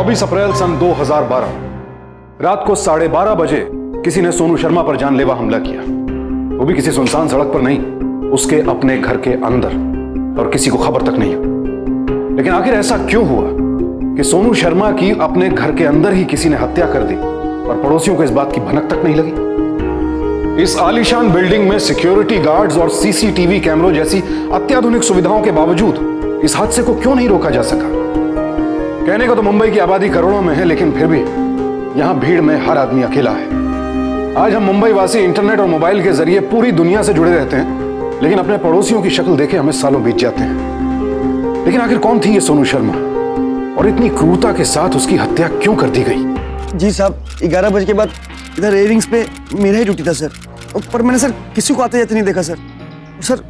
24 अप्रैल सन 2012 रात को 12:30 बजे किसी ने सोनू शर्मा पर जानलेवा हमला किया, वो भी किसी सुनसान सड़क पर नहीं, उसके अपने घर के अंदर, और किसी को खबर तक नहीं। लेकिन आखिर ऐसा क्यों हुआ कि सोनू शर्मा की अपने घर के अंदर ही किसी ने हत्या कर दी और पड़ोसियों को इस बात की भनक तक नहीं लगी? इस आलीशान बिल्डिंग में सिक्योरिटी गार्ड्स और सीसीटीवी कैमरों जैसी अत्याधुनिक सुविधाओं के बावजूद इस हादसे को क्यों नहीं रोका जा सका? कहने को तो मुंबई की आबादी करोड़ों में है, लेकिन फिर भी यहां भीड़ में हर आदमी अकेला है। आज हम मुंबई वासी इंटरनेट और मोबाइल के जरिए पूरी दुनिया से जुड़े रहते हैं, लेकिन अपने पड़ोसियों की शक्ल देखे हमें सालों बीत जाते हैं। लेकिन आखिर कौन थी ये सोनू शर्मा, और इतनी क्रूरता के साथ उसकी हत्या क्यों कर दी गई? जी साहब, 11 बजे के बाद इधर रेलिंग्स पे मेरा ही ड्यूटी था सर, पर मैंने सर किसी को आते जाते नहीं देखा सर। सर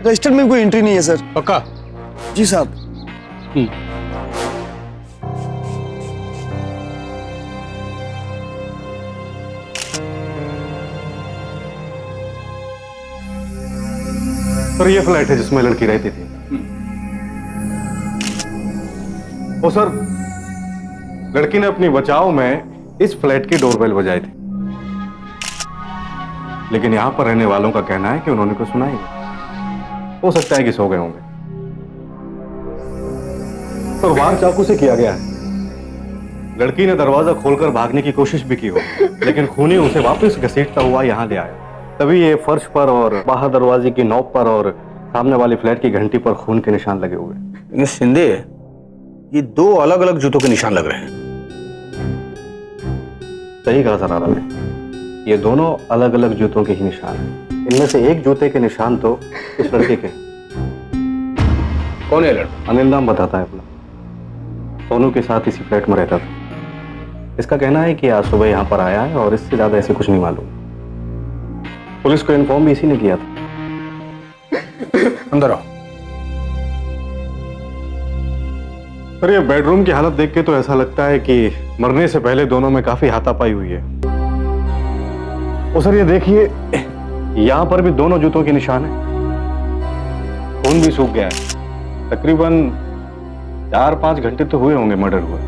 रजिस्टर में कोई एंट्री नहीं है सर। पक्का? जी साहब। सर ये फ्लैट है जिसमें लड़की रहती थी। ओ सर, लड़की ने अपनी बचाव में इस फ्लैट की डोरबेल बजाई थी, लेकिन यहां पर रहने वालों का कहना है कि उन्होंने कुछ सुना ही नहीं। हो सकता है कि सो गए होंगे। सर वार चाकू से किया गया है। लड़की ने दरवाजा खोलकर भागने की कोशिश भी की हो, लेकिन खूनी उसे वापस घसीटता हुआ यहां ले आया। तभी ये फर्श पर और बाहर दरवाजे की नॉब पर और सामने वाली फ्लैट की घंटी पर खून के निशान लगे हुए। ये शिंदे, ये दो अलग अलग जूतों के निशान लग रहे हैं। सही कहा सर आरा ने, ये दोनों अलग अलग जूतों के ही निशान हैं। इनमें से एक जूते के निशान तो इस लड़के के। कौन है लड़का? अनिल नाम बताता है अपना, सोनू के साथ इसी फ्लैट में रहता था। इसका कहना है कि आज सुबह यहाँ पर आया है और इससे ज्यादा ऐसे कुछ नहीं मालूम। पुलिस को इन्फॉर्म भी इसी ने किया था। अंदर आओ। सर ये बेडरूम की हालत देख के तो ऐसा लगता है कि मरने से पहले दोनों में काफी हाथापाई हुई है। और सर ये देखिए, यहां पर भी दोनों जूतों के निशान है। खून भी सूख गया है। तकरीबन 4-5 घंटे तो हुए होंगे मर्डर हुए।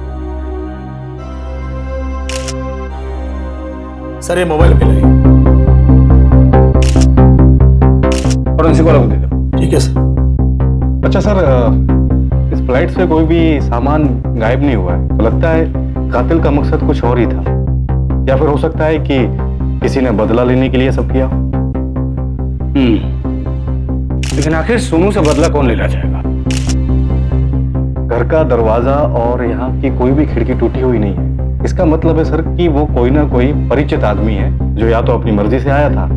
सर ये मोबाइल पे लाइए और उनसे को दे दो। ठीक है सर। अच्छा सर, इस फ्लाइट से कोई भी सामान गायब नहीं हुआ है, तो लगता है कातिल का मकसद कुछ और ही था, या फिर हो सकता है कि किसी ने बदला लेने के लिए सब किया। लेकिन आखिर सोनू से बदला कौन लेना चाहेगा? घर का दरवाजा और यहाँ की कोई भी खिड़की टूटी हुई नहीं है। इसका मतलब है सर कि वो कोई ना कोई परिचित आदमी है जो या तो अपनी मर्जी से आया था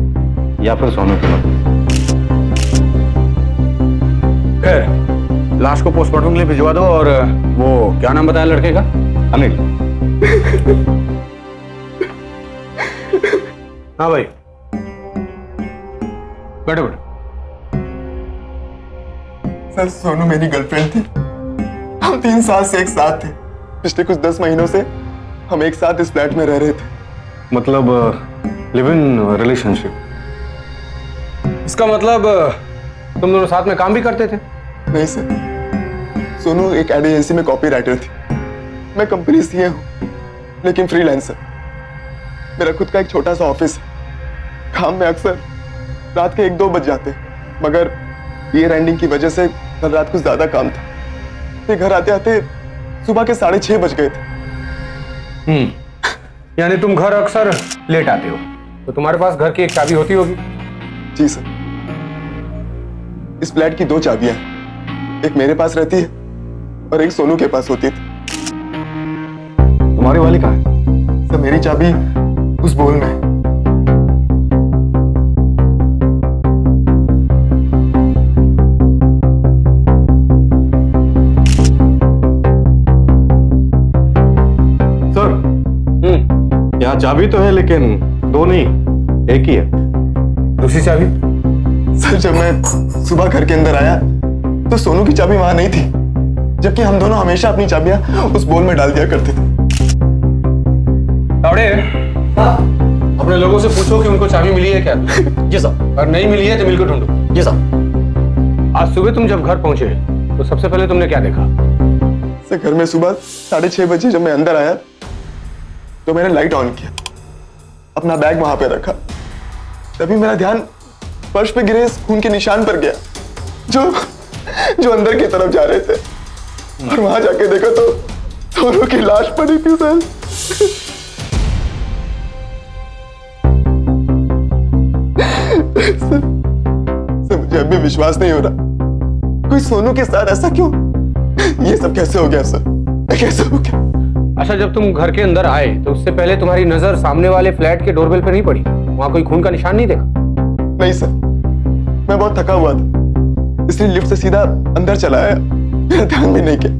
या फिर सोनू की मर्जी से। खैर, लाश को पोस्टमार्टम के लिए भिजवा दो। और वो क्या नाम बताया लड़के का? अनिल। हाँ भाई, बैठो बैठो। सर सोनू मेरी गर्लफ्रेंड थी। हम 3 साल से एक साथ थे। पिछले कुछ 10 महीनों से हम एक साथ इस फ्लैट में रह रहे थे। मतलब लिव इन रिलेशनशिप। इसका मतलब तुम दोनों साथ में काम भी करते थे? नहीं सर, सोनू एक एड एजेंसी में कॉपी राइटर थी। मैं कंपनी सीए हूँ, लेकिन फ्रीलांसर। मेरा खुद का एक छोटा सा ऑफिस है। काम में अक्सर रात के 1-2 बज जाते, मगर ईयर एंडिंग की वजह से कल रात कुछ ज्यादा काम था। फिर घर आते आते सुबह के 6:30 बज गए थे। यानी तुम घर अक्सर लेट आते हो, तो तुम्हारे पास घर की एक चाबी होती होगी? जी सर, इस फ्लैट की 2 चाबियां हैं। एक मेरे पास रहती है और एक सोनू के पास होती थी। तुम्हारी वाली कहाँ है? सर मेरी चाबी उस बोल में है। सर यहाँ चाबी तो है, लेकिन 2 नहीं, एक ही है। दूसरी चाबी? सर जब मैं सुबह घर के अंदर आया तो सोनू की चाबी वहां नहीं थी, जबकि हम दोनों हमेशा अपनी चाबियां उस बोल में डाल दिया करते थे। तावड़े, अपने लोगों से पूछो कि उनको चाबी मिली है क्या? जी साहब। और नहीं मिली है तो मिलकर ढूंढो। जी साहब। आज सुबह तुम जब घर पहुंचे तो सबसे पहले तुमने क्या देखा? सर घर में सुबह 6:30 बजे जब मैं अंदर आया तो मैंने लाइट ऑन किया, अपना बैग वहां पे रखा, तभी मेरा ध्यान फर्श पे गिरे खून के निशान पर गया जो अंदर की तरफ जा रहे थे, और वहां जाके देखा तो दोनों की लाश पड़ी थी सर। सर मुझे अभी विश्वास नहीं हो रहा, कोई सोनू के साथ ऐसा क्यों? ये सब कैसे हो गया सर? कैसे हो गया? अच्छा, जब तुम घर के अंदर आए तो उससे पहले तुम्हारी नजर सामने वाले फ्लैट के डोरबेल पे नहीं पड़ी? वहां कोई खून का निशान नहीं देखा? नहीं सर, मैं बहुत थका हुआ था, इसलिए लिफ्ट से सीधा अंदर चला आया, मेरा ध्यान भी नहीं किया।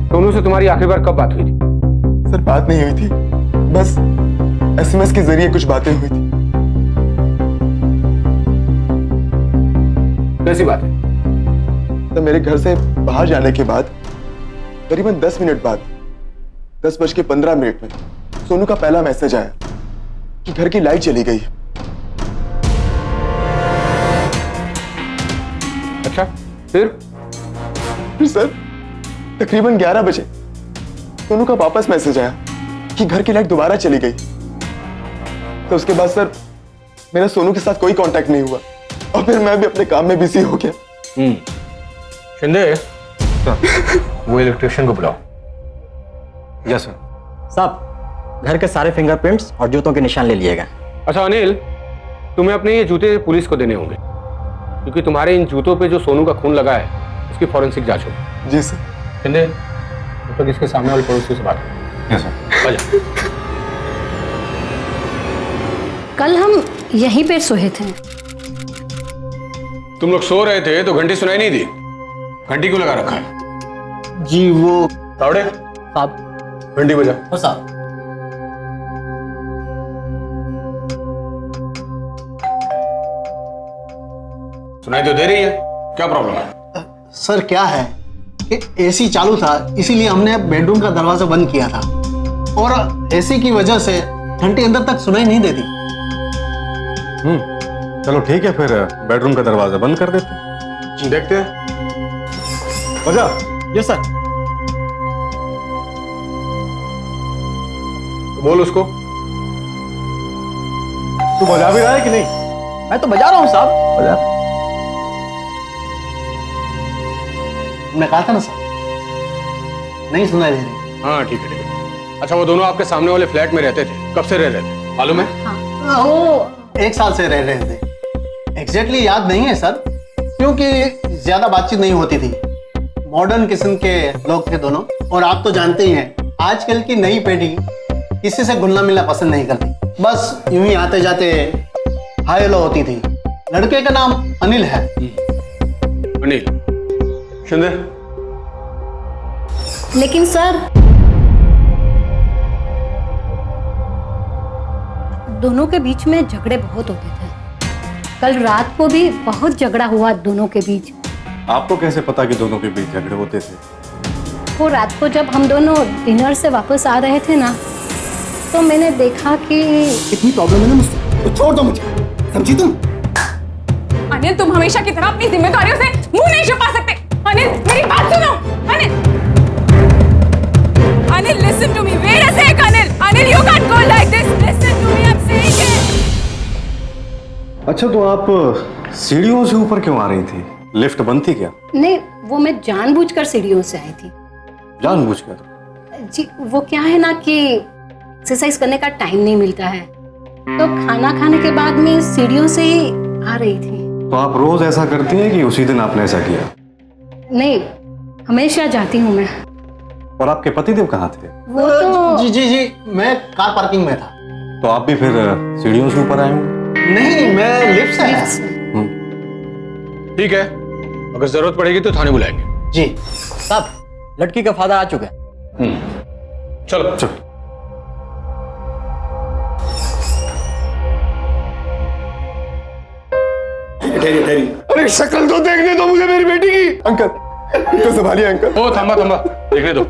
सोनू से तुम्हारी आखिरी बार कब बात हुई थी? सर बात नहीं हुई थी, बस SMS के जरिए कुछ बातें हुई थी। कैसी बात है? तो मेरे घर से बाहर जाने के बाद करीबन 10 मिनट बाद 10:15 में सोनू का पहला मैसेज आया कि घर की लाइट चली गई है। अच्छा, फिर सर तकरीबन 11 बजे सोनू का वापस मैसेज आया कि घर की लाइट दोबारा चली गई। तो उसके बाद सर मेरा सोनू के साथ कोई कांटेक्ट नहीं हुआ, और फिर मैं भी अपने काम में बिजी हो गया। शिंदे, वो इलेक्ट्रिशियन को बुलाओ। Yes sir. साहब, घर के सारे फिंगरप्रिंट्स और जूतों के निशान ले लिए गए। अच्छा अनिल, तुम्हें अपने ये जूते पुलिस को देने होंगे, क्योंकि तुम्हारे इन जूतों पे जो सोनू का खून लगा है उसकी फॉरेंसिक जांच होगी। जी सर। शिंदे, तब तक इसके सामने वाले पड़ोसी से बात करो। Yes sir. आजा। कल हम यहीं पे सोए थे। तुम लोग सो रहे थे तो घंटी सुनाई नहीं दी? घंटी क्यों लगा रखा है? जी वो तावड़े, साहब। घंटी बजा। हो साहब। सुनाई तो दे रही है, क्या प्रॉब्लम है? सर क्या है कि एसी चालू था, इसीलिए हमने बेडरूम का दरवाजा बंद किया था, और एसी की वजह से घंटी अंदर तक सुनाई नहीं देती। चलो ठीक है, फिर बेडरूम का दरवाजा बंद कर देते हैं। देखते हैं। बजा। Yes sir. बोल उसको। तू बजा भी रहा है कि नहीं? मैं तो बजा रहा हूँ साहब। बजा। हमने कहा था ना सर, नहीं सुनाई दे रही। हाँ ठीक है ठीक है। अच्छा, वो दोनों आपके सामने वाले फ्लैट में रहते थे, कब से रह रहे थे मालूम है? वो 1 साल से रह रहे थे। एग्जैक्टली याद नहीं है सर, क्योंकि ज्यादा बातचीत नहीं होती थी। मॉडर्न किस्म के लोग थे दोनों, और आप तो जानते ही हैं आजकल की नई पीढ़ी किसी से घुलना मिलना पसंद नहीं करती, बस यूं ही आते जाते हाय हेलो होती थी। लड़के का नाम अनिल है। अनिल। शिंदे। लेकिन सर, दोनों के बीच में झगड़े बहुत होते थे। कल रात को भी बहुत झगड़ा हुआ दोनों के बीच। आपको कैसे पता कि दोनों के बीच झगड़े होते थे? वो रात को जब हम दोनों डिनर से वापस आ रहे थे ना, तो मैंने देखा कि इतनी प्रॉब्लम है ना मुझसे, तो छोड़ दो मुझे, समझी तुम? अनिल, तुम हमेशा की तरह अपनी जिम्मेदारियों से मुंह नहीं छुपा सकते। अनिल, मेरी बात सुनो। Anil, Anil, listen to me. Wait a sec, Anil. Anil, you can't go like this. Listen to me. I'm saying it. अच्छा, तो आप सीढ़ियों से ऊपर क्यों आ रही थी? लिफ्ट बंद थी क्या? नहीं, वो मैं जानबूझकर सीढ़ियों से आई थी। जानबूझकर? जी, वो क्या है ना कि एक्सरसाइज करने का टाइम नहीं मिलता है, तो खाना खाने के बाद मैं सीढ़ियों से ही आ रही थी। तो आप रोज ऐसा करती हैं कि उसी दिन आपने ऐसा किया? नहीं, हमेशा जाती हूँ मैं। और आपके पतिदेव कहाँ थे? वो तो जी जी जी, मैं कार पार्किंग में था। तो आप भी फिर सीढ़ियों से ऊपर आए होंगे? नहीं, मैं लिफ्ट से आया। ठीक है, अगर जरूरत पड़ेगी तो थाने बुलाएंगे। जी साहब, लड़की का फादर आ चुका है। चलो चलो। अरे शक्ल तो देखने दो मुझे मेरी बेटी की। अंकल, इनको संभालिए अंकल। ओ थम्बा थम्बा, देखने दो।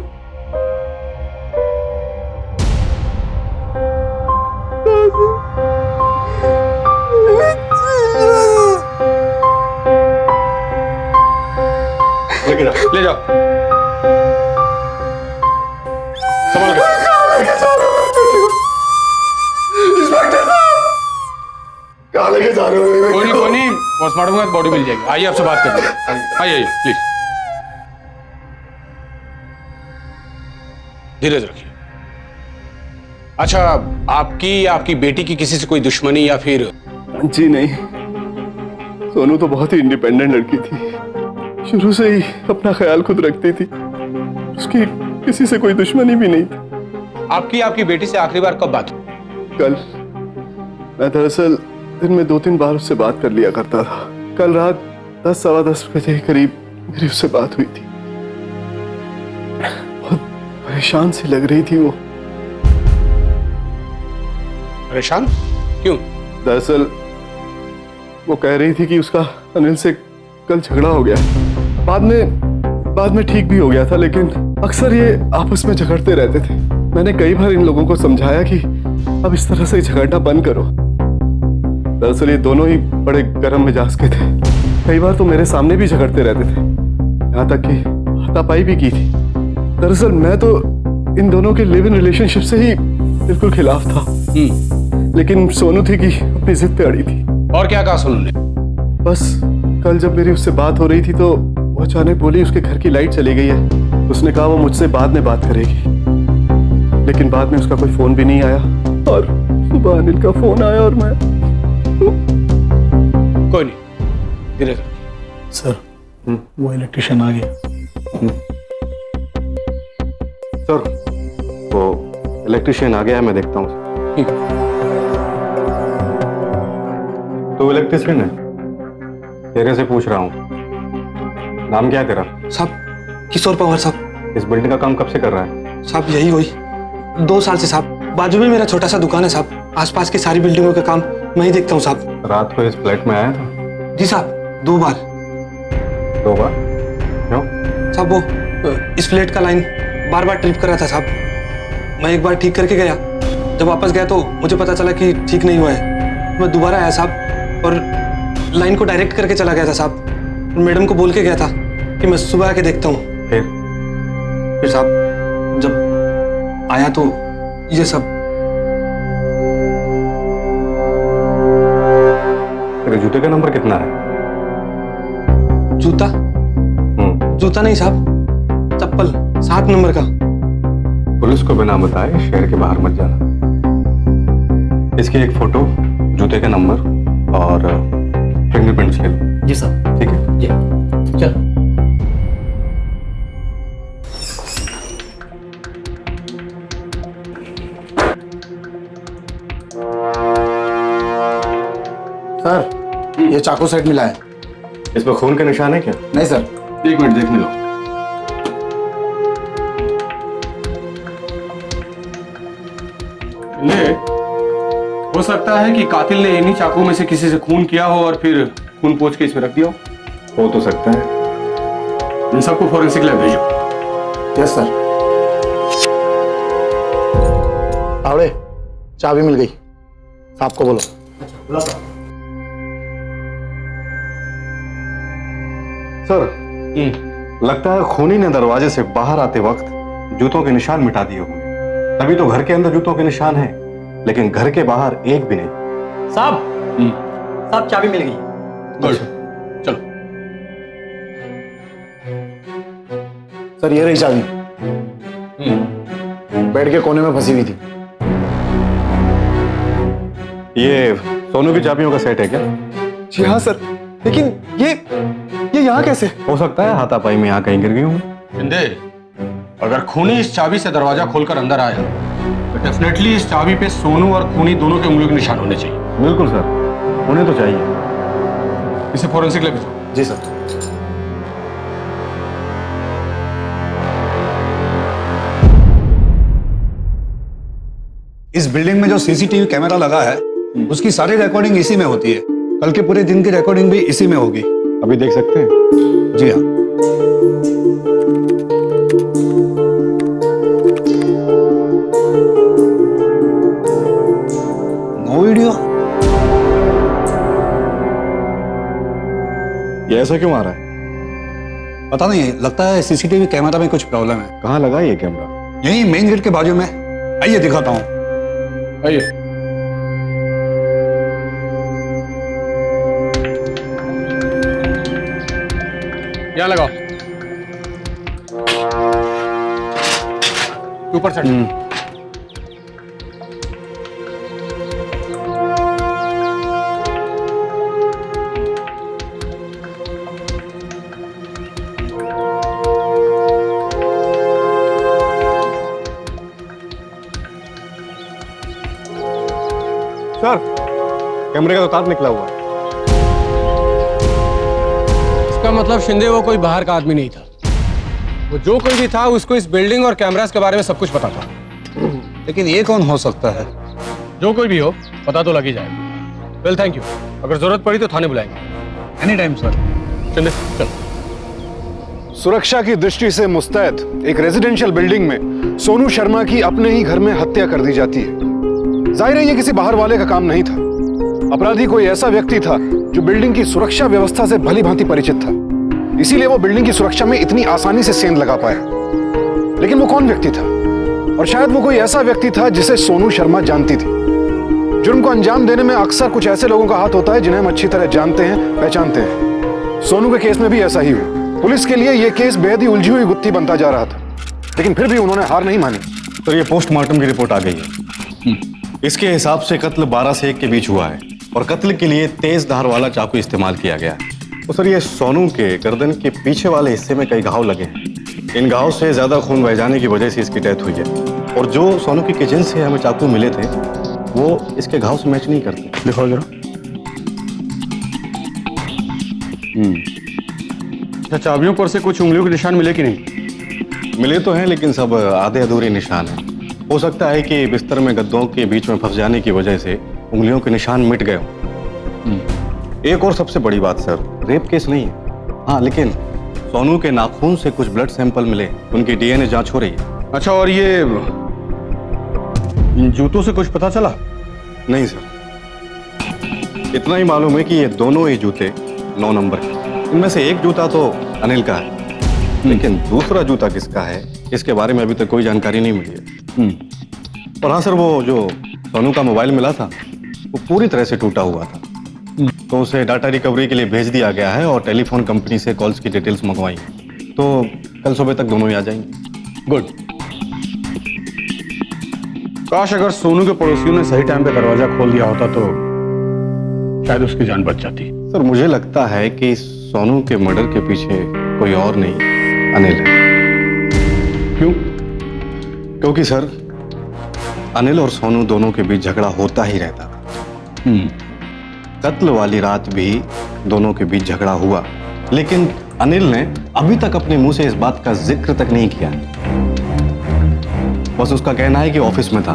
ले जाओ। संभाल के। कहाँ लेके जा रहे हो? कोई नहीं, पोस्टमार्टम के बाद बॉडी मिल जाएगी। आइए आपसे बात करते हैं। आइए प्लीज। धीरज रखिए। अच्छा, आपकी या आपकी बेटी की किसी से कोई दुश्मनी या फिर? जी नहीं, सोनू तो बहुत ही इंडिपेंडेंट लड़की थी, शुरू से ही अपना ख्याल खुद रखती थी, उसकी किसी से कोई दुश्मनी भी नहीं थी। आपकी बेटी से आखिरी बार कब बात हुई? कल मैं दरअसल दिन में 2-3 बार उससे बात कर लिया करता था। कल रात 10 सवा 10 बजे करीब मेरी उससे बात हुई थी। बहुत परेशान सी लग रही थी वो। परेशान क्यों? दरअसल वो कह रही थी कि उसका अनिल से कल झगड़ा हो गया। बाद में ठीक भी हो गया था, लेकिन अक्सर ये आपस में झगड़ते रहते थे। मैंने कई बार इन लोगों को समझाया कि अब इस तरह से झगड़ना बंद करो। दरअसल ये दोनों ही बड़े गर्म मिजाज के थे, कई बार तो मेरे सामने भी झगड़ते रहते थे, यहाँ तक कि हाथापाई भी की थी। दरअसल मैं तो इन दोनों के लिव इन रिलेशनशिप से ही बिल्कुल खिलाफ था, लेकिन सोनू थी कि अपनी जिद पे अड़ी थी। और क्या कहा सोनू ने? बस कल जब मेरी उससे बात हो रही थी तो वो अचानक बोली उसके घर की लाइट चली गई है। उसने कहा वो मुझसे बाद में बात करेगी, लेकिन बाद में उसका कोई फोन भी नहीं आया और सुबह अनिल का फोन आया और मैं कोई नहीं, धीरे धीरे। सर वो इलेक्ट्रिशियन आ गया। सर वो इलेक्ट्रिशियन आ गया है, मैं देखता हूँ। तो इलेक्ट्रिशियन है, तेरे से पूछ रहा हूँ, नाम क्या है तेरा? साहब किशोर पवार साहब। इस बिल्डिंग का काम कब से कर रहा है? साहब यही हुई 2 साल से साहब। बाजू में मेरा छोटा सा दुकान है साहब, आसपास की सारी बिल्डिंगों का काम मैं ही देखता हूँ साहब। रात को इस फ्लैट में आया था? जी साहब 2 बार। 2 बार? क्यों? साहब वो इस फ्लैट का लाइन बार बार ट्रिप कर रहा था साहब। मैं एक बार ठीक करके गया, जब वापस गया तो मुझे पता चला कि ठीक नहीं हुआ है। मैं दोबारा आया साहब और लाइन को डायरेक्ट करके चला गया था साहब। मैडम को बोल के गया था कि मैं सुबह आके देखता हूँ। फिर साहब जब आया तो ये सब। तेरे जूते का नंबर कितना है? जूता? जूता नहीं साहब, चप्पल 7 नंबर का। पुलिस को बिना बताए शहर के बाहर मत जाना। इसकी एक फोटो, जूते का नंबर और फिंगरप्रिंट्स ले लो। जी साहब। ठीक है? जी चल। सर ये चाकू सेट मिला है। इस पर खून के निशान है क्या? नहीं सर। 1 मिनट देखने लो। ले, हो सकता है कि कातिल ने इन्हीं चाकू में से किसी से खून किया हो और फिर खून पोंछ के इसमें रख दिया हो तो सकता है। इन सबको फॉरेंसिक लैब भेजो। Yes sir. आवड़े चाबी मिल गई, साहब को बोलो। सर लगता है खूनी ने दरवाजे से बाहर आते वक्त जूतों के निशान मिटा दिए होंगे, तभी तो घर के अंदर जूतों के निशान हैं, लेकिन घर के बाहर एक भी नहीं। साहब चाबी मिल गई। गुड, चलो। सर ये रही चाबी, बेड के कोने में फंसी हुई थी। ये सोनू की चाबियों का सेट है क्या? जी हाँ सर, लेकिन ये यहाँ कैसे? हो सकता है हाथापाई में यहाँ कहीं गिर गई हूँ। शिंदे, अगर खूनी इस चाबी से दरवाजा खोलकर अंदर आया तो डेफिनेटली इस चाबी पे सोनू और खूनी दोनों के उंगलियों के निशान होने चाहिए। बिल्कुल सर, उन्हें तो चाहिए। इसे फॉरेंसिक लैब भेजो। जी सर। इस बिल्डिंग में जो सीसीटीवी कैमरा लगा है उसकी सारी रिकॉर्डिंग इसी में होती है। कल के पूरे दिन की रिकॉर्डिंग भी इसी में होगी। अभी देख सकते हैं? जी हाँ। No video. ये ऐसा क्यों आ रहा है? पता नहीं, लगता है सीसीटीवी कैमरा में कुछ प्रॉब्लम है। कहाँ लगा ये कैमरा? यही मेन गेट के बाजू में। आइए दिखाता हूँ। आइए। यहाँ लगाओ। ऊपर चढ़। सर, कैमरे का तो तार निकला हुआ है। इसका मतलब शिंदे वो कोई बाहर का आदमी नहीं था। वो जो कोई भी था उसको इस बिल्डिंग और कैमरास के बारे में सब कुछ पता था। लेकिन ये कौन हो सकता है? जो कोई भी हो पता तो लग ही जाएगा। Well thank you. अगर जरूरत पड़ी तो थाने बुलाएंगे। Any time sir. शिंदे चल। सुरक्षा की दृष्टि से मुस्तैद एक रेजिडेंशियल बिल्डिंग में सोनू शर्मा की अपने ही घर में हत्या कर दी जाती है। जाहिर है ये किसी बाहर वाले का काम नहीं था। अपराधी कोई ऐसा व्यक्ति था जो बिल्डिंग की सुरक्षा व्यवस्था से भली भांति परिचित था, इसीलिए वो बिल्डिंग की सुरक्षा में इतनी आसानी से सेंध लगा पाया। लेकिन वो कौन व्यक्ति था? और शायद वो कोई ऐसा व्यक्ति था जिसे सोनू शर्मा जानती थी। जुर्म को अंजाम देने में अक्सर कुछ ऐसे लोगों का हाथ होता है जिन्हें हम अच्छी तरह जानते हैं, पहचानते हैं। सोनू के केस में भी ऐसा ही हुआ। पुलिस के लिए यह केस बेहद ही उलझी हुई गुत्थी बनता जा रहा था, लेकिन फिर भी उन्होंने हार नहीं मानी। तो ये पोस्टमार्टम की रिपोर्ट आ गई है। इसके हिसाब से कत्ल 12 से 1 के बीच हुआ है और कत्ल के लिए तेज धार वाला चाकू इस्तेमाल किया गया है। तो सर, ये सोनू के गर्दन के पीछे वाले हिस्से में कई घाव लगे हैं। इन घाव से ज्यादा खून बह जाने की वजह से इसकी डेथ हुई है। और जो सोनू की किचन से हमें चाकू मिले थे वो इसके घाव से मैच नहीं करते। दिखाओ जरा। अच्छा, चाबियों पर से कुछ उंगलियों के निशान मिले कि नहीं? मिले तो हैं, लेकिन सब आधे अधूरे निशान हैं। हो सकता है कि बिस्तर में गद्दों के बीच में फंस जाने की वजह से उंगलियों के निशान मिट गए हों। एक और सबसे बड़ी बात सर, रेप केस नहीं है। हाँ, लेकिन सोनू के नाखून से कुछ ब्लड सैंपल मिले, उनकी डीएनए जांच हो रही है। अच्छा, और ये इन जूतों से कुछ पता चला? नहीं सर, इतना ही मालूम है कि ये दोनों ही जूते 9 नंबर के। इनमें से एक जूता तो अनिल का है, लेकिन दूसरा जूता किसका है इसके बारे में अभी तक कोई जानकारी नहीं मिली है। और हाँ सर, वो जो सोनू का मोबाइल मिला था वो पूरी तरह से टूटा हुआ था, तो उसे डाटा रिकवरी के लिए भेज दिया गया है और टेलीफोन कंपनी से कॉल्स की डिटेल्स मंगवाई। तो कल सुबह तक दोनों ही आ जाएंगे। गुड। काश अगर सोनू के पड़ोसियों ने सही टाइम पे दरवाजा खोल दिया होता तो शायद उसकी जान बच जाती। सर, मुझे लगता है कि सोनू के मर्डर के पीछे कोई और नहीं, अनिल है। क्यों? क्योंकि सर, अनिल और सोनू दोनों के बीच झगड़ा होता ही रहता था। कत्ल वाली रात भी दोनों के बीच झगड़ा हुआ, लेकिन अनिल ने अभी तक अपने मुंह से इस बात का जिक्र तक नहीं किया। बस उसका कहना है कि ऑफिस में था।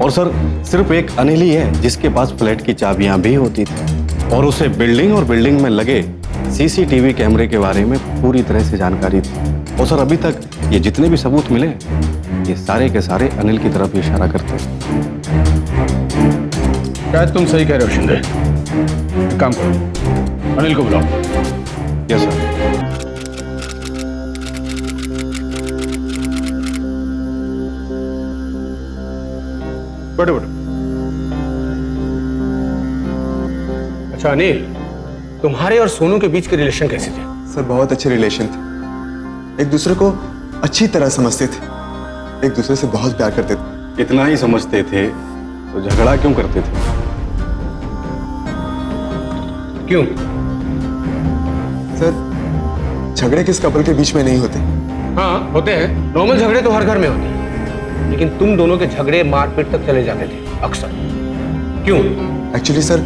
और सर, सिर्फ एक अनिल ही है जिसके पास फ्लैट की चाबियां भी होती थी और उसे बिल्डिंग और बिल्डिंग में लगे सीसीटीवी कैमरे के बारे में पूरी तरह से जानकारी थी। और सर, अभी तक ये जितने भी सबूत मिले ये सारे के सारे अनिल की तरफ इशारा करते हैं। शायद तुम सही कह रहे हो शिंदे। एक काम करो, अनिल को बुलाओ। Yes sir. बैठो बैठो। अच्छा अनिल, तुम्हारे और सोनू के बीच के रिलेशन कैसे थे? सर, बहुत अच्छे रिलेशन थे। एक दूसरे को अच्छी तरह समझते थे, एक दूसरे से बहुत प्यार करते थे। इतना ही समझते थे तो झगड़ा क्यों करते थे? क्यों? सर, झगड़े किस कपल के बीच में नहीं होते। हाँ होते हैं, नॉर्मल झगड़े तो हर घर में होते हैं, लेकिन तुम दोनों के झगड़े मारपीट तक चले जाते थे अक्सर। क्यों? एक्चुअली सर,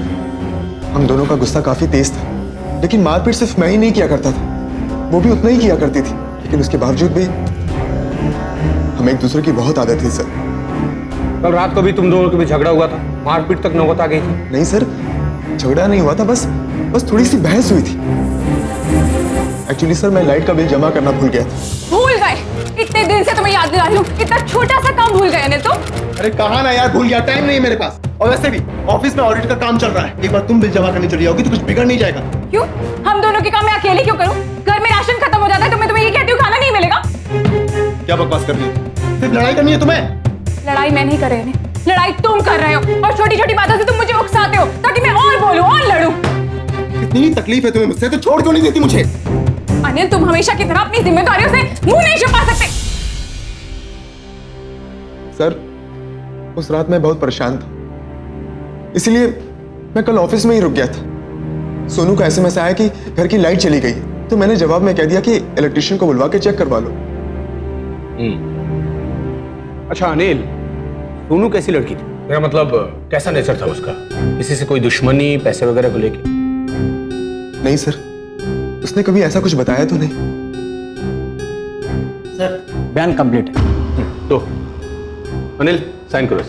हम दोनों का गुस्सा काफी तेज था, लेकिन मारपीट सिर्फ मैं ही नहीं किया करता था, वो भी उतना ही किया करती थी। लेकिन उसके बावजूद भी हमें एक दूसरे की बहुत आदत थी सर। कल रात को भी तुम दोनों के बीच झगड़ा हुआ था, मारपीट तक नौबत आ गई थी। नहीं सर, झगड़ा नहीं हुआ था, बस थोड़ी सी बहस हुई थी। एक्चुअली सर, मैं लाइट का बिल जमा करना भूल गया था। भूल गए? इतने दिन से तुम्हें याद दिला रही हूँ, इतना छोटा सा काम भूल गए ने तो। अरे कहा ना यार, भूल गया, टाइम नहीं है मेरे पास। और वैसे भी ऑफिस में ऑडिट का काम चल रहा है, एक बार तुम बिल जमा करने चली जाओगी तो कुछ बिगड़ नहीं जाएगा। क्यों? हम दोनों के काम मैं अकेले क्यों करूं? घर में राशन खत्म हो जाता क्या बकवास कर रही हो? सिर्फ लड़ाई करनी है तुम्हें? लड़ाई मैं नहीं कर रही हूँ, लड़ाई तुम कर रहे हो और छोटी छोटी बातों से तुम मुझे उकसाते हो ताकि मैं और बोलूं और लड़ूं। इतनी तकलीफ है तुम्हें मुझसे तो छोड़ क्यों नहीं देती मुझे? अनिल तुम हमेशा की तरह अपनी जिम्मेदारियों से मुंह नहीं छुपा सकते। सर, उस रात मैं बहुत परेशान था, इसलिए मैं कल ऑफिस में ही रुक गया था। सोनू का एसएमएस आया कि घर की लाइट चली गई, तो मैंने जवाब में कह दिया कि इलेक्ट्रिशियन को बुलवा के चेक करवा लो। अच्छा अनिल, सोनू कैसी लड़की थी? मेरा मतलब कैसा नेचर था उसका? किसी से कोई दुश्मनी, पैसे वगैरह को लेके? नहीं सर, उसने कभी ऐसा कुछ बताया तो नहीं। सर बयान कंप्लीट है। तो अनिल साइन करो।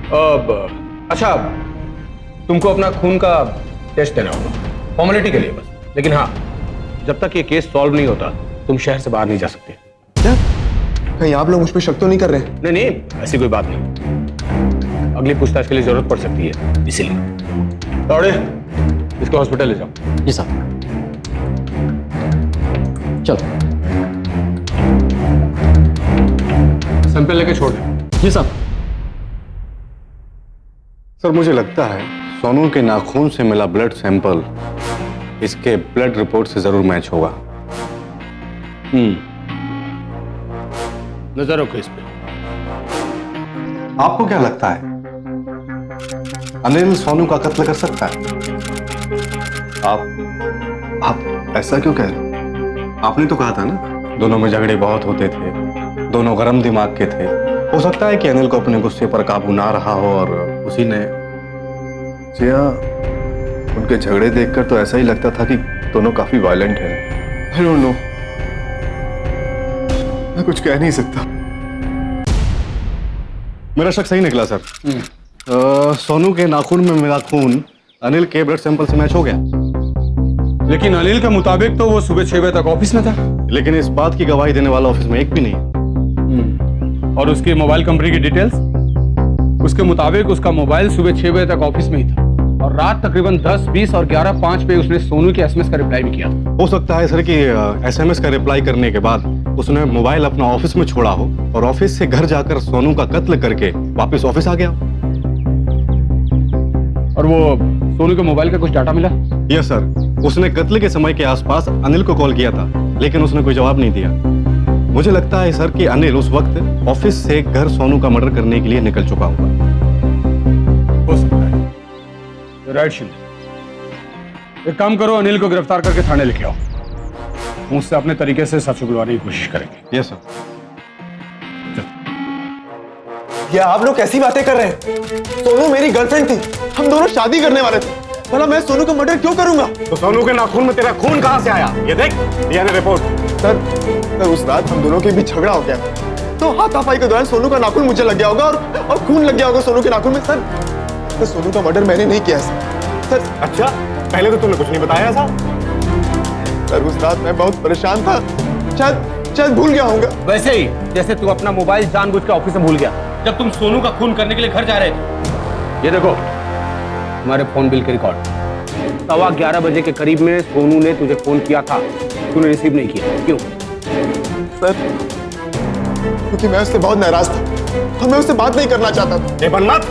अब अच्छा, तुमको अपना खून का टेस्ट देना होगा फॉर्मेलिटी के लिए बस, लेकिन हाँ, जब तक ये केस सॉल्व नहीं होता तुम शहर से बाहर नहीं जा सकते। क्या कहीं आप लोग मुझ पर शक तो नहीं कर रहे हैं? नहीं नहीं, ऐसी कोई बात नहीं, अगली पूछताछ के लिए जरूरत पड़ सकती है, इसीलिए। दौड़े, इसको हॉस्पिटल ले जाओ। जी साहब। चलो। सैंपल लेके छोड़ दे। जी साहब। सर मुझे लगता है सोनू के नाखून से मिला ब्लड सैंपल इसके ब्लड रिपोर्ट से जरूर मैच होगा। नजर रखो इस पे। आपको क्या लगता है अनिल सोनू का कत्ल कर सकता है? आप ऐसा क्यों कह रहे हो? आपने तो कहा था ना दोनों में झगड़े बहुत होते थे, दोनों गर्म दिमाग के थे। हो सकता है कि अनिल को अपने गुस्से पर काबू ना रहा हो और उसी ने। जी हाँ, उनके झगड़े देखकर तो ऐसा ही लगता था कि दोनों काफी वायलेंट हैं। आई डोंट नो, मैं कुछ कह नहीं सकता। मेरा शक सही निकला सर। सोनू के नाखून में मिला खून अनिल के ब्लड सैंपल से मैच हो गया। लेकिन अनिल के मुताबिक तो वो सुबह 6 बजे तक ऑफिस में था। लेकिन इस बात की गवाही देने वाला ऑफिस में एक भी नहीं है। और उसकी मोबाइल कंपनी की डिटेल्स? उसके मुताबिक उसका मोबाइल सुबह 6 बजे तक ऑफिस में ही था और रात तकरीबन 10, 20 और 11:05 पे उसने सोनू के एसएमएस का रिप्लाई भी किया था। हो सकता है सर कि एसएमएस का रिप्लाई करने के बाद उसने मोबाइल अपना ऑफिस में छोड़ा हो और ऑफिस से घर जाकर सोनू का कत्ल करके वापस ऑफिस आ गया। और वो सोनू के मोबाइल का कुछ डाटा मिला? यस सर, उसने कत्ल के समय के आसपास अनिल को कॉल किया था, लेकिन उसने कोई जवाब नहीं दिया। मुझे लगता है सर कि अनिल उस वक्त ऑफिस से घर सोनू का मर्डर करने के लिए निकल चुका होगा। हो सकता है। राइट शिंदे, एक काम करो, अनिल को गिरफ्तार करके थाने लेके आओ। मुझसे अपने तरीके से सच उगलवाने की कोशिश करेंगे। Yes sir. ये आप लोग कैसी बातें कर रहे हैं? सोनू मेरी गर्लफ्रेंड थी, हम दोनों शादी करने वाले थे। भला मैं सोनू का मर्डर क्यों करूंगा? तो सोनू के नाखून में तेरा खून कहां से आया? ये देख, डीएनए रिपोर्ट। सर, उस रात हम दोनों के बीच झगड़ा हो गया, तो हाथापाई के दौरान सोनू का नाखून मुझे लग गया होगा और खून लग गया होगा सोनू के नाखून में। सर सोनू का मर्डर मैंने नहीं किया सर। अच्छा, पहले तो तुमने कुछ नहीं बताया था। सर उस रात मैं बहुत परेशान था, शायद भूल गया होऊंगा। वैसे ही जैसे तू अपना मोबाइल जानबूझ के ऑफिस में भूल गया जब तुम सोनू का खून करने के लिए घर जा रहे थे। ये देखो तुम्हारे फोन बिल के रिकॉर्ड। 11:15 बजे के करीब में सोनू ने तुझे फोन किया था, तूने रिसीव नहीं किया, क्यों? सर क्योंकि मैं उससे बहुत नाराज था और मैं उससे बात नहीं करना चाहता था। ये बनमत,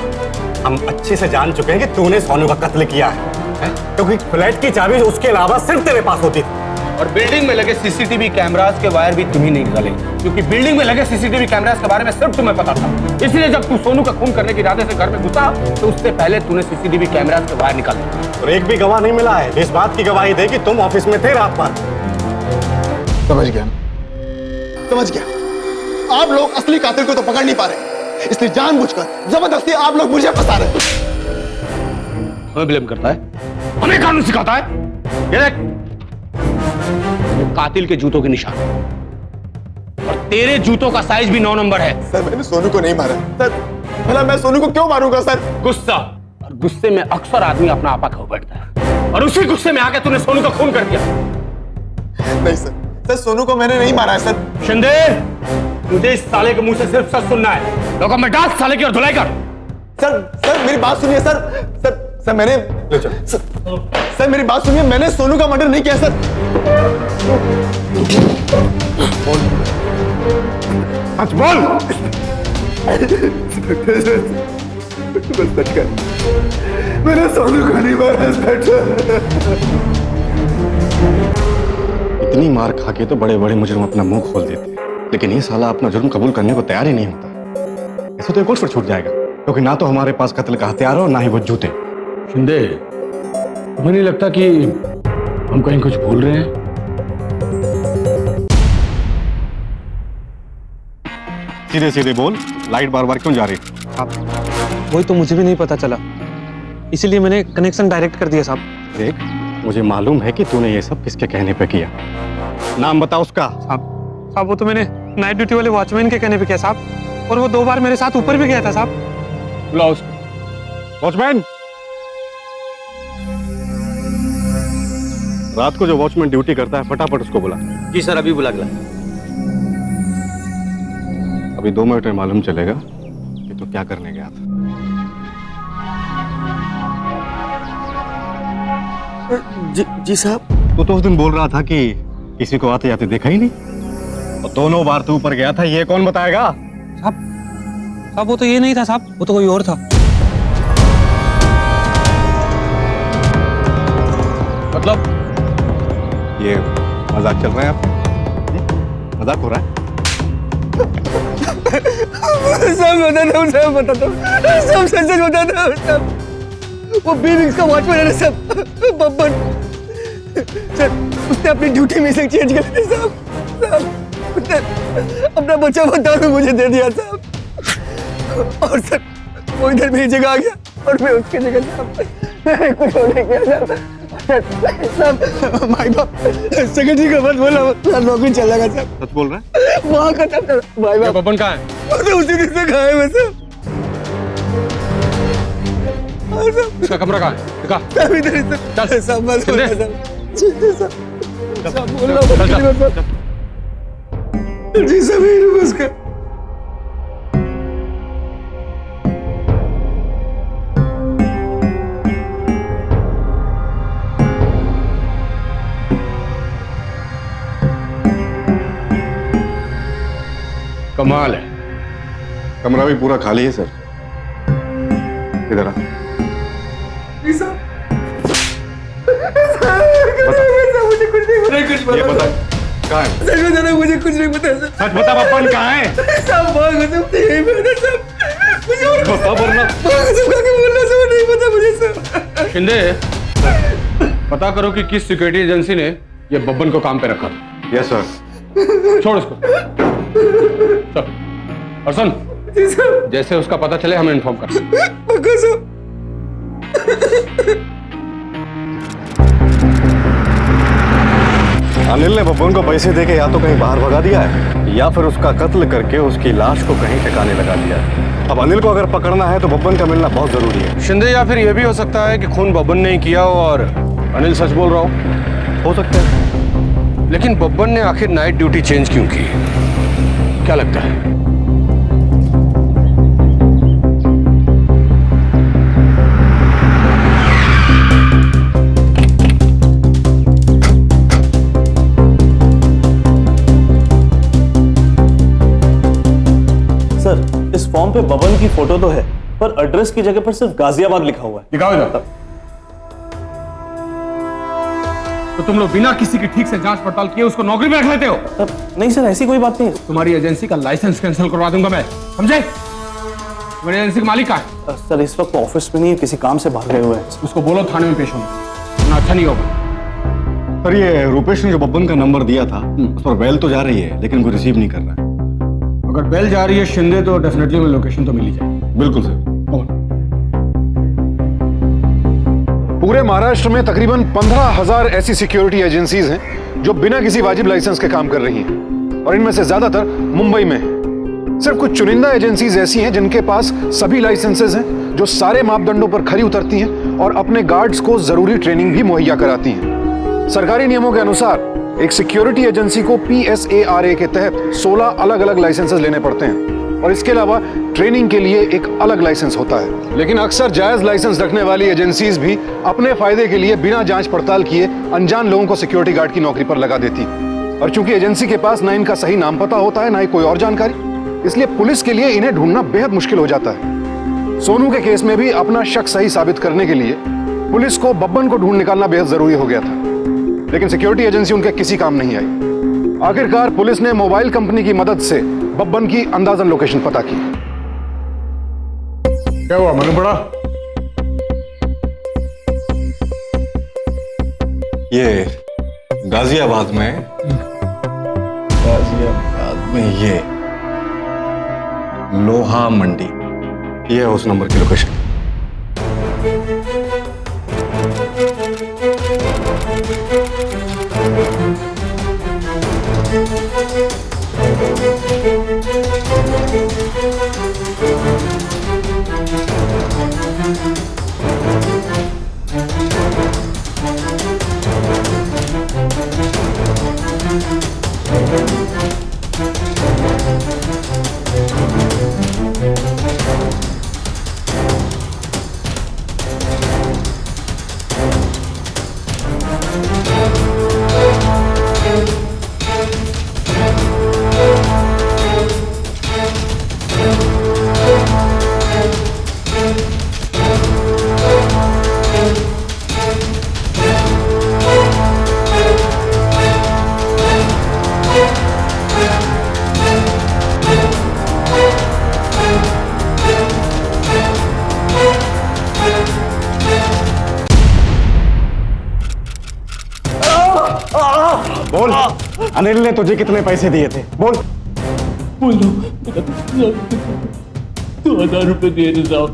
हम अच्छे से जान चुके हैं कि तूने सोनू का कत्ल किया है, क्योंकि फ्लैट की चाबी उसके अलावा सिर्फ तेरे पास होती थी। और बिल्डिंग में लगे सीसीटीवी कैमरास के वायर भी तुम ही नहीं निकाले, क्योंकि बिल्डिंग में लगे सीसीटीवी कैमरास के बारे में सिर्फ तुम्हें पता था। इसलिए जब तू सोनू का खून करने के इरादे से घर में घुसा तो उससे पहले तूने सीसीटीवी कैमरास के वायर निकाल दिया। और एक भी गवाह नहीं मिला है इस बात की गवाही दे कि तुम ऑफिस में थे रात भर। समझ गया। आप लोग असली कातिल को तो पकड़ नहीं पा रहे, इसलिए जानबूझकर जबरदस्ती आप लोग मुझे फंसा रहे हैं। हमें ब्लेम करता है, हमें कानून सिखाता है। ये देख, वो कातिल के जूतों के निशान और तेरे जूतों का साइज भी 9 नंबर है। सर मैंने सोनू को नहीं मारा। सर भला मैं सोनू को क्यों मारूंगा? सर गुस्सा, और गुस्से में अक्सर आदमी अपना आपा खो बैठता है, और उसी गुस्से में आके तूने सोनू का खून कर दिया। नहीं सर, सर सोनू को मैंने नहीं मारा है सर। शिंदे, मुझे इस साले के मुंह से सिर्फ सच सुनना है। लोगों में डांस साले की और धुलाई कर। सर मेरी बात सुनिए सर मैंने सर मेरी बात सुनिए, मैंने सोनू का मर्डर नहीं किया सर। सच बोल। बस सच कर, मैंने सोनू को नहीं मारा इंस्पेक्टर। इतनी मार खा के तो बड़े बड़े मुजरिम अपना मुंह खोल देते हैं, लेकिन ये साला अपना जुर्म कबूल करने को तैयार ही नहीं होता। ऐसे तो एक और छूट जाएगा, क्योंकि ना तो हमारे पास कत्ल का हथियार हो, ना ही वो जूते। शिंदे, तुम्हें नहीं लगता कि हम कहीं कुछ भूल रहे हैं? सीधे सीधे बोल, लाइट बार बार क्यों जा रही? वही तो मुझे भी नहीं पता चला, इसीलिए मैंने कनेक्शन डायरेक्ट कर दिया साहब। देख, मुझे मालूम है कि तूने ये सब किसके कहने पे किया। नाम बता उसका। साहब वो तो मैंने नाइट ड्यूटी वाले वॉचमैन के कहने पे किया साहब, और वो 2 बार मेरे साथ ऊपर भी गया था साहब। बुलाओ उसको। वॉचमैन, रात को जो वॉचमैन ड्यूटी करता है फटाफट उसको बुला। जी सर, अभी बुला ला। अभी 2 मिनट में मालूम चलेगा कि तू क्या करने गया था। जी साहब। तू तो उस दिन बोल रहा था कि किसी को आते जाते देखा ही नहीं, और दोनों बार तू ऊपर गया था, ये कौन बताएगा? साहब वो तो ये नहीं था साहब, वो तो कोई और था। मतलब ये मजाक चल रहा है आपका? मजाक हो रहा है? सब बताता हूँ, सब सच सच बताता हूँ सब। वो बीविंग्स का वॉचमैन है ना सब, बब्बन सर, उसने अपनी ड्यूटी में से चेंज कर दी साहब। उसने अपना बच्चा बताओ मुझे दे दिया साहब, और सर वो इधर मेरी जगह आ गया और मैं उसकी जगह साहब मैंने कुछ और नहीं किया साहब। भाई बाप सेक्रेटरी को मत बोला, नौकरी चलेगा साहब। सच बोल रहा है? वहाँ खत्म कर भाई बाप। बब्बन कहाँ है? वो तो उसी दिन से खाए मैं साहब। उसका कमरा कहाँ है? दिखा। सब इधर ही चल। सब मत शिंदे। सब बोल रहा हूँ। चल, चल। जी सब यही रूम उसका। कमाल है। कमरा भी पूरा खाली है सर। इधर आ। मुझे कुछ नहीं पता। ये बता कहाँ है? सच बताना, मुझे कुछ नहीं पता सर। सच बता, बब्बन कहाँ है? सब भाग सब यही पे सब। मुझे और बता वरना। सब का बोलना सब नहीं पता मुझे सर। शिंदे, पता करो कि किस सिक्योरिटी एजेंसी ने ये बब्बन को काम पे रखा था। Yes sir. छोड़ उसको। चल। और सुन, जैसे उसका पता चले हमें इन्फॉर्म कर। पक्का सर। अनिल ने बब्बन को पैसे देके या तो कहीं बाहर भगा दिया है, या फिर उसका कत्ल करके उसकी लाश को कहीं ठिकाने लगा दिया है। अब अनिल को अगर पकड़ना है तो बब्बन का मिलना बहुत जरूरी है। शिंदे, या फिर यह भी हो सकता है कि खून बब्बन ने ही किया हो और अनिल सच बोल रहा हो सकता है। लेकिन बब्बन ने आखिर नाइट ड्यूटी चेंज क्यों की? क्या लगता है? सर, इस फॉर्म पे बबन की फोटो तो है, पर एड्रेस की जगह पर सिर्फ गाजियाबाद लिखा हुआ है। दिखाओ इधर। तो तुम लोग बिना किसी की ठीक से जांच पड़ताल किए उसको नौकरी में रख लेते हो? नहीं सर, ऐसी कोई बात नहीं है। तुम्हारी एजेंसी का लाइसेंस कैंसिल करवा दूंगा मैं, समझे? तुम्हारी एजेंसी का मालिक कहाँ है? सर इस वक्त ऑफिस में नहीं है, किसी काम से बाहर गए हुए हैं। उसको बोलो थाने में पेश होना, ना अच्छा नहीं होगा। सर ये रूपेश ने जो बब्बन का नंबर दिया था उस पर बेल तो जा रही है, लेकिन कोई रिसीव नहीं कर रहा है। अगर बेल जा रही है शिंदे तो डेफिनेटली मैं लोकेशन तो मिल ही जाएगी। बिल्कुल सर। पूरे महाराष्ट्र में तकरीबन 15,000 ऐसी सिक्योरिटी एजेंसीज हैं जो बिना किसी वाजिब लाइसेंस के काम कर रही हैं, और इनमें से ज्यादातर मुंबई में हैं। सिर्फ कुछ चुनिंदा एजेंसीज ऐसी हैं जिनके पास सभी लाइसेंसेज हैं, जो सारे मापदंडों पर खरी उतरती हैं और अपने गार्ड्स को जरूरी ट्रेनिंग भी मुहैया कराती हैं। सरकारी नियमों के अनुसार एक सिक्योरिटी एजेंसी को PSARA के तहत 16 अलग अलग लाइसेंसेस लेने पड़ते हैं और इसके अलावा ट्रेनिंग के लिए एक अलग लाइसेंस होता है। लेकिन अक्सर जायज लाइसेंस रखने वाली एजेंसीज भी अपने फायदे के लिए बिना जांच पड़ताल किए अनजान लोगों को सिक्योरिटी गार्ड की नौकरी पर लगा देती। और चूंकि एजेंसी के पास ना इनका सही नाम पता होता है ना ही कोई और जानकारी, इसलिए पुलिस के लिए इन्हें ढूंढना बेहद मुश्किल हो जाता है। सोनू के केस में भी अपना शक सही साबित करने के लिए पुलिस को बब्बन को ढूंढ निकालना बेहद जरूरी हो गया था, लेकिन सिक्योरिटी एजेंसी उनके किसी काम नहीं आई। आखिरकार पुलिस ने मोबाइल कंपनी की मदद से बब्बन की अंदाजन लोकेशन पता की। क्या हुआ मनु बड़ा? ये गाजियाबाद में ये लोहा मंडी, ये है उस नंबर की लोकेशन। बोल, अनिल ने तुझे कितने पैसे दिए थे? बोल। बोलो, 2000 रुपए दिए थे साहब।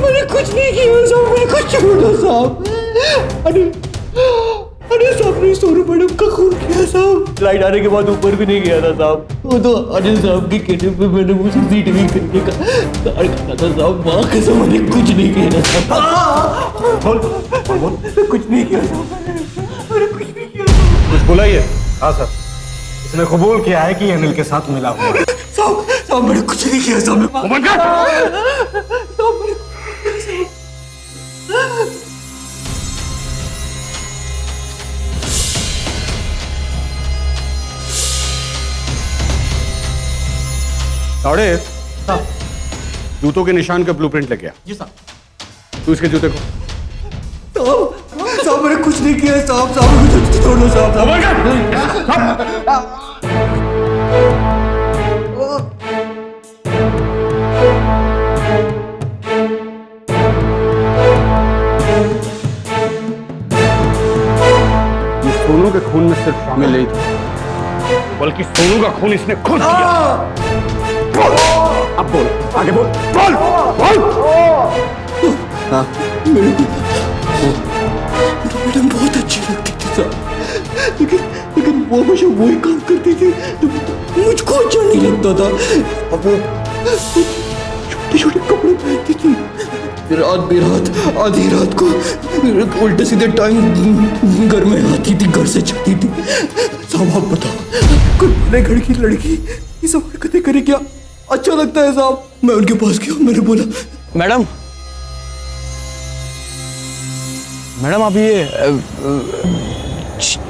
मैंने कुछ नहीं किया साहब, मैंने कुछ छोड़ा साहब। अनिल साहब ने सोनू मैडम का खून किया साहब। लाइट आने के बाद ऊपर भी नहीं गया था साहब। वो तो अनिल साहब के कहने पे मैंने वो CCTV करने का कार्य करता था साहब। माँ कसम मैंने कुछ नहीं किया साहब। बोल, कुछ नहीं किया साहब। कुछ बोला ये? हाँ सर, इसने कबूल किया है कि अनिल के साथ मिला हुआ है। साहब मैंने कुछ नहीं किया साहब। तावड़े, जूतों के निशान का ब्लूप्रिंट लेके आ। जी साहब। तू इसके जूते को। साहब मैंने कुछ नहीं किया साहब। साहब मुझे छोड़ दो साहब। ये सोनू के खून में सिर्फ शामिल नहीं था, बल्कि सोनू का खून इसने खुद किया। बोल, अब बोल, आगे बोल, बोल, बोल। हाँ, मेरे को मैडम बहुत अच्छी लगती थी साहब, लेकिन वो हमेशा वही काम करती थी तो मुझको अच्छा नहीं लगता था। अब वो छोटे छोटे कपड़े पहनती थी, रात बेरात आधी रात को उल्टे सीधे टाइम घर में आती थी, घर से चलती थी। साहब आप बताओ, कोई भले घर की लड़की ये सब हरकतें करे क्या अच्छा लगता है साहब? मैं उनके पास गया, मैंने बोला मैडम आप ये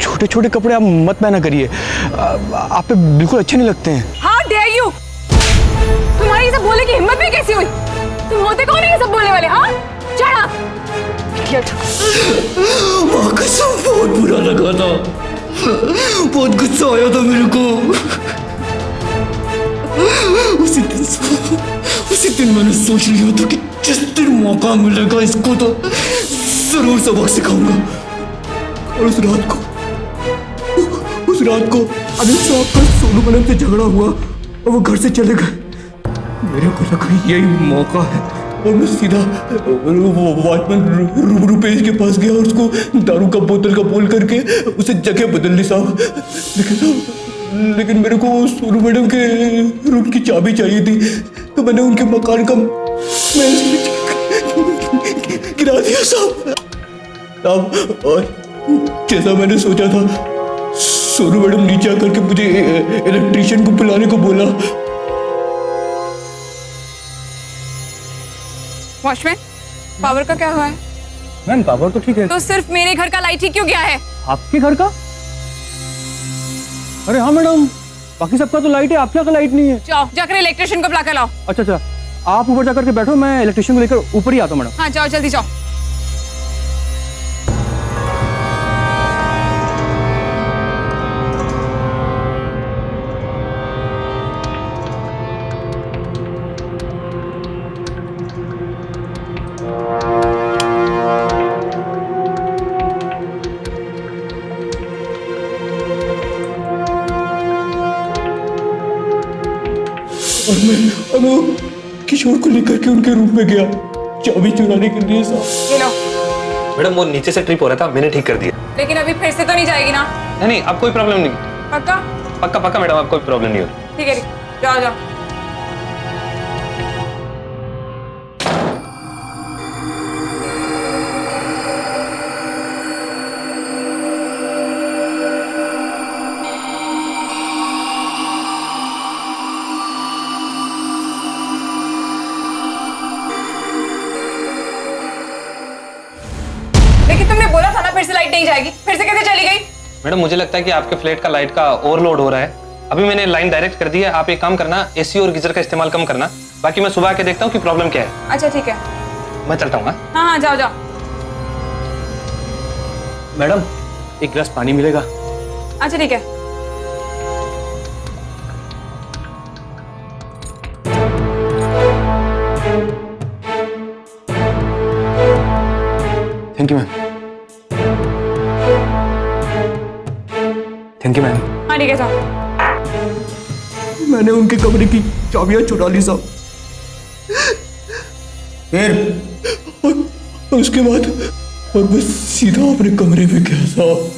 छोटे छोटे कपड़े आप मत पहना करिए, आप पे बिल्कुल अच्छे नहीं लगते हैं। How dare you? तुम्हारी ये सब बोलने की हिम्मत भी कैसी हुई? तुम होते कौन है ये सब बोलने वाले? हाँ, चढ़ा। माँ कसम बहुत बुरा लगा था, बहुत गुस्सा आया था मेरे को। उसी दिन मैंने सोच लिया था कि जिस दिन मौका मिलेगा इसको तो जरूर सबक सिखाऊंगा। और उस रात को अनिल साहब का सोनू मैडम से झगड़ा हुआ और वो घर से चले गए। मेरे को लगा यही मौका है और मैं सीधा वॉचमैन रुपेश के पास गया और उसको दारू का बोतल का बोल करके उसे जगह बदल ली साहब। लेकिन मेरे को सोनू मैडम के रूम की चाबी चाहिए थी, तो मैंने उनके मकान का गिरा दिया साहब। और जैसा मैंने सोचा था, सोनू मैडम नीचे आकर के मुझे इलेक्ट्रिशियन को बुलाने को बोला। वॉचमैन, पावर का क्या हुआ है? मैम पावर तो ठीक है। तो सिर्फ मेरे घर का लाइट ही क्यों गया है? आपके घर का? अरे हाँ मैडम, बाकी सबका तो लाइट है, आपके यहाँ का लाइट नहीं है। जाओ जाकर इलेक्ट्रिशियन को बुला कर लाओ। अच्छा अच्छा, आप ऊपर जाकर के बैठो, मैं इलेक्ट्रिशियन को लेकर ऊपर ही आता हूँ मैडम। हाँ जाओ, जल्दी जाओ। और मैं किशोर को लेकर के उनके रूम में गया चाबी चुराने के लिए साहब। ये लो। मैडम वो नीचे से ट्रिप हो रहा था, मैंने ठीक कर दिया। लेकिन अभी फिर से तो नहीं जाएगी ना? नहीं, अब कोई प्रॉब्लम नहीं। पक्का? पक्का पक्का मैडम, अब कोई प्रॉब्लम नहीं होगी। ठीक है, जाओ जाओ। लेकिन तुमने बोला था ना फिर से लाइट नहीं जाएगी, फिर से कैसे चली गई? मैडम मुझे लगता है कि आपके फ्लैट का लाइट का ओवरलोड हो रहा है। अभी मैंने लाइन डायरेक्ट कर दी है। आप एक काम करना, एसी और गीजर का इस्तेमाल कम करना। बाकी मैं सुबह आके देखता हूँ कि प्रॉब्लम क्या है। अच्छा ठीक है। मैं चलता हूँ। हाँ हाँ जाओ जाओ। मैडम एक गिलास पानी मिलेगा? अच्छा ठीक है। Thank you ma'am. Thank you ma'am. हाँ ठीक है, जाओ। मैंने उनके कमरे की चाबियां चुरा ली साहब। फिर? और उसके बाद और मैं सीधा अपने कमरे में गया साहब।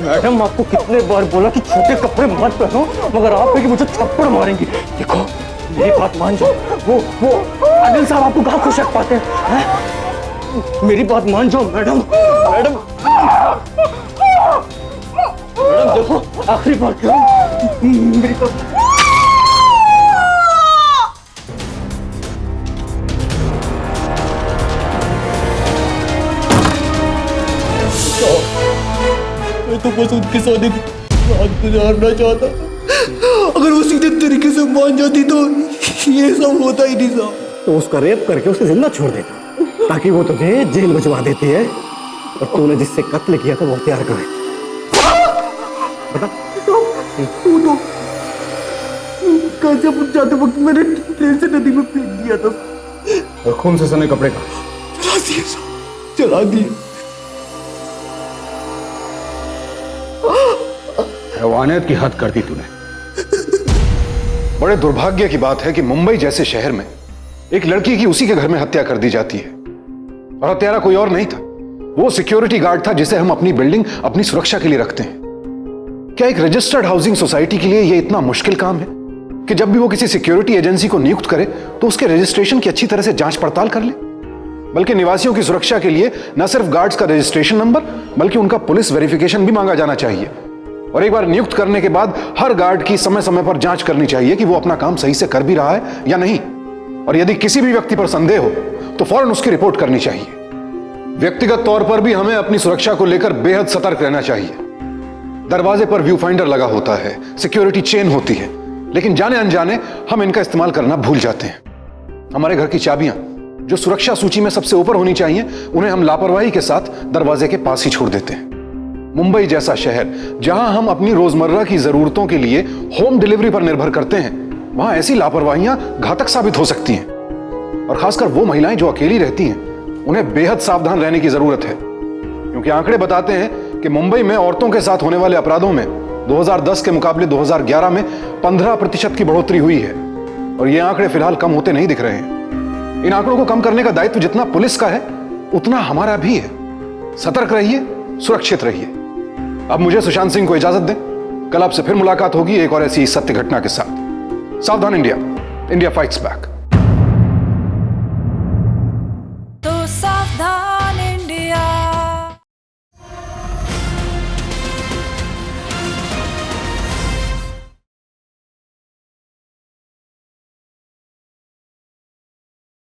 मैडम आपको कितने बार बोला कि छोटे कपड़े मत पहनो, मगर आप है कि मुझे थप्पड़ मारेंगी। देखो मेरी बात मान जाओ। वो अनिल साहब आपको कहाँ खुश रख पाते हैं? मेरी बात मान जाओ मैडम। मैडम देखो, आखिरी बार करो, मेरी बात। मैं तो बस उनके साथ एक रात गुजारना चाहता था। अगर वो सीधे तरीके से मान जाती तो ये सब होता ही नहीं साहब। तो उसका रेप करके उसे जिंदा छोड़ देता ताकि वो तुझे जेल भिजवा देती है, और तूने जिससे कत्ल किया था वो हत्यार करे। बता। गाजियापुर जाते वक्त मैंने ट्रेन से नदी में फेंक दिया था। और खून से सने कपड़े का चला दिए साहब, चला दिए। हैवानियत की हद कर दी तूने। बड़े दुर्भाग्य की बात है कि मुंबई जैसे शहर में एक लड़की की उसी के घर में हत्या कर दी जाती है, और हत्यारा कोई और नहीं था, वो सिक्योरिटी गार्ड था जिसे हम अपनी बिल्डिंग अपनी सुरक्षा के लिए रखते हैं। क्या एक रजिस्टर्ड हाउसिंग सोसाइटी के लिए यह इतना मुश्किल काम है कि जब भी वो किसी सिक्योरिटी एजेंसी को नियुक्त करे तो उसके रजिस्ट्रेशन की अच्छी तरह से जांच पड़ताल कर ले? बल्कि निवासियों की सुरक्षा के लिए न सिर्फ गार्ड्स का रजिस्ट्रेशन नंबर बल्कि उनका पुलिस वेरिफिकेशन भी मांगा जाना चाहिए, और एक बार नियुक्त करने के बाद हर गार्ड की समय समय पर जांच करनी चाहिए कि वो अपना काम सही से कर भी रहा है या नहीं, और यदि किसी भी व्यक्ति पर संदेह हो तो फौरन उसकी रिपोर्ट करनी चाहिए। व्यक्तिगत तौर पर भी हमें अपनी सुरक्षा को लेकर बेहद सतर्क रहना चाहिए। दरवाजे पर व्यू फाइंडर लगा होता है, सिक्योरिटी चेन होती है, लेकिन जाने अनजाने हम इनका इस्तेमाल करना भूल जाते हैं। हमारे घर की चाबियां जो सुरक्षा सूची में सबसे ऊपर होनी चाहिए, उन्हें हम लापरवाही के साथ दरवाजे के पास ही छोड़ देते हैं। मुंबई जैसा शहर जहां हम अपनी रोजमर्रा की जरूरतों के लिए होम डिलीवरी पर निर्भर करते हैं, वहां ऐसी लापरवाहियां घातक साबित हो सकती हैं, और खासकर वो महिलाएं जो अकेली रहती हैं, उन्हें बेहद सावधान रहने की जरूरत है, क्योंकि आंकड़े बताते हैं कि मुंबई में औरतों के साथ होने वाले अपराधों में 2010 के मुकाबले 2011 में 15% की बढ़ोतरी हुई है, और ये आंकड़े फिलहाल कम होते नहीं दिख रहे हैं। इन आंकड़ों को कम करने का दायित्व जितना पुलिस का है उतना हमारा भी है। सतर्क रहिए, सुरक्षित रहिए। अब मुझे सुशांत सिंह को इजाजत दें। कल आपसे फिर मुलाकात होगी एक और ऐसी सत्य घटना के साथ। सावधान इंडिया, इंडिया फाइट्स बैक।